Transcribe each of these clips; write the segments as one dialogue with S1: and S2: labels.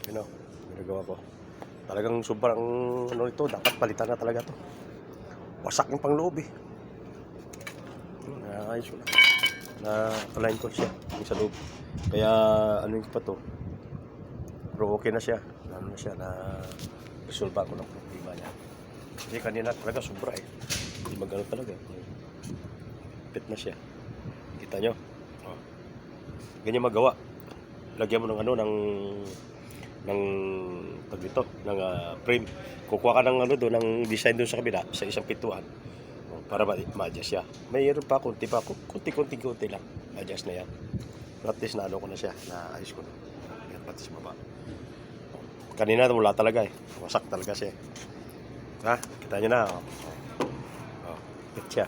S1: Yun o, ginagawa ko. Talagang sobrang ano ito, dapat palitan na talaga to. Wasak yung pangloob eh. Ayos ko na. Na-align ko siya yung sa loob. Kaya ano yung pa to. Pero okay na siya. Ano na siya, na-resolve ako ng problema niya. Kasi kanina talaga sobra eh. Hindi magano talaga. Pit na siya. Kita nyo? Oh. Ganyan magawa. Lagyan mo ng ano, ng tag dito, ng frame. Kukuha ka ng ano doon, ng design doon sa kabila, sa isang pintuan. Oh, para ma-adjust siya. Mayroon pa, konti kunti lang. Adjust na yan. At least na ano ko na siya, na ayos ko na. Yan pati sa baba. Oh. Kanina wala talaga eh. Wasak talaga siya. Ha? Kita nyo na. Oh. Oh. Pit siya.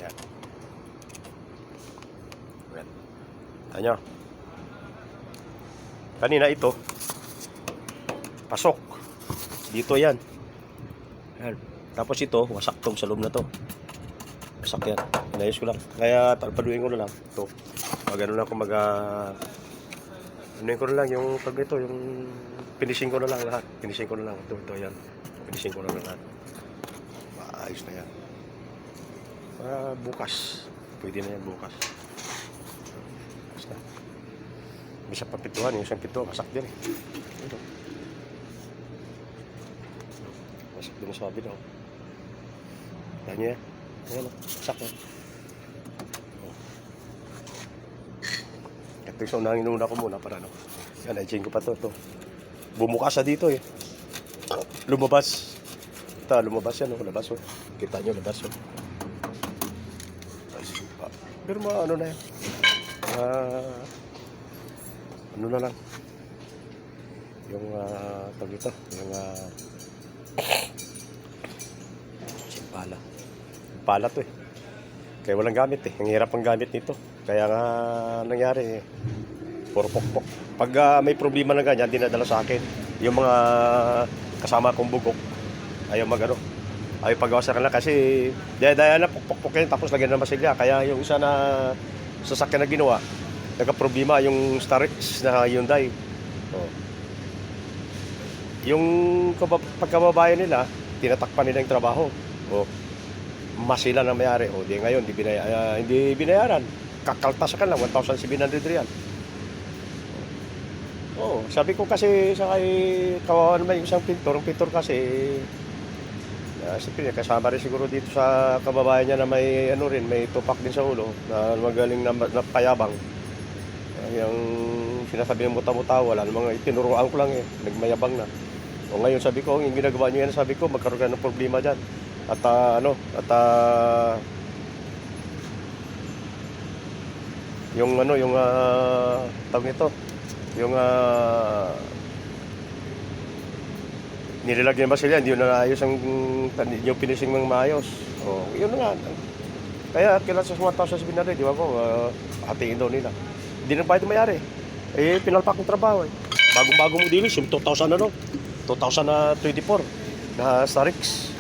S1: Yan. Yan. Kita nyo. Kanina ito, pasok. Dito yan. Yan. Tapos ito, wasak tong sa loob na to. Wasak yan. Inayos ko lang. Kaya paluin ko na lang. Ito. Magano lang ako anuin ko na lang yung pag ito, yung finishing ko na lang lahat. Finishing ko na lang. Ito yan. Finishing ko na lang lahat. Maayos na yan. Bukas. Pwede na yan bukas. Basta. May isang papituhan, yung isang pintuan, masak din eh. Ito. Masak din sa sabi daw. Kaya niya yan. Ayan o, masak yan. Ito yung unang inuna ko muna para ano. Yan, i-chain ko pa to. Bumukas sa dito eh. Lumabas. Ito, lumabas yan o, labas o. Kita nyo, labas o. Pero ano na yan. Ano na lang yung tawag ito, yung pala to eh, kaya walang gamit eh, ang hirap ang gamit nito, kaya nga nangyari eh, puro pokpok. Pag may problema na ganyan, dinadala sa akin yung mga kasama kong bugok, ayaw magano, ayaw pagawa sa kanila kasi daya na pokpok yan, tapos lagyan ng masilya. Kaya yung isa na sasakyan na ginawa, nagka-problema yung Starix na Hyundai. Oh. Yung pagkababayan nila, tinatakpan nila yung trabaho. Oh. Masila na mayari. Oh, di ngayon, hindi binayaran. Kakaltas ka lang, 1,700 real. Oh, sabi ko kasi sa kay kawawa naman yung isang pintor kasi siyempre kasama rin siguro dito sa kababayan niya na may ano rin, may tupak din sa ulo na magaling na payabang. Yung sinasabi ng muta-muta, wala namang itinuruan ko lang eh, nagmayabang na. O ngayon sabi ko, yung ginagawa niyo yan, sabi ko, magkaroon ka ng problema dyan. At yung tawag nito, yung nililagyan ba sila, hindi yun naayos yung finishing ng maayos. O, yun na nga. Kaya kailan sa 1,700, di ba ko, hatiin daw nila. Hindi na bayad mayari. Eh, pinalpak ng trabaho eh. Bagong-bago mo dinis, yung 2024 na Starix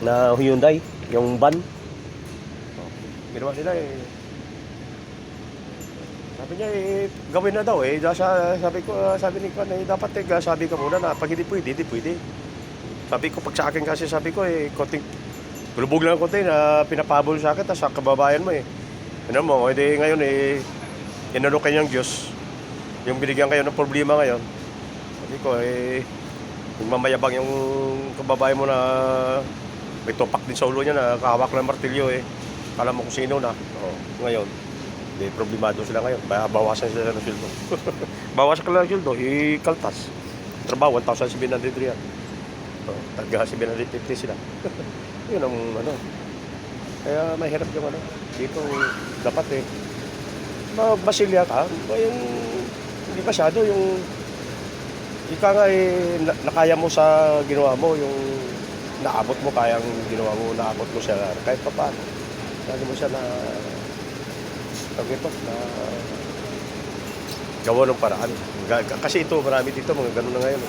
S1: na Hyundai, yung van. Ginawa nila eh. Sabi niya eh, gawin na daw eh. Sabi ni Kwan eh, dapat eh, sabi ka muna na pag hindi pwede, hindi pwede. Sabi ko, pag sa akin kasi sabi ko eh, konting, bulubog lang konti na pinapabol sa akin, tapos sa kababayan mo eh. Ano mo, edi ngayon eh, inano kanyang Diyos, yung binigyan kayo ng problema ngayon. Sabi ko eh, yung mamayabang yung kababayan mo na may tupak din sa ulo niya na kahawak ng martilyo eh. Kala mo kung sino na. Oh, ngayon, may problemado sila ngayon. Bawasan sila ng sweldo. Bawasan ka lang ng sweldo, ikaltas. Trabaho, 1,700 real. Oh, taga 750 sila. Yun ang ano. Kaya mahirap yung ano. Dito, dapat eh, masilya ka, yung hindi masyado yung ika nga eh, nakaya mo sa ginawa mo, yung naabot mo, kayang ginawa mo, naabot mo siya kahit pa paano. Kaya mo siya na na gawa ng paraan. Kasi ito, marami dito, mga ganun na ngayon.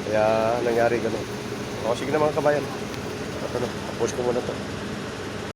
S1: Kaya nangyari ganun. O, sige na mga kabayan. Tapos ko muna to.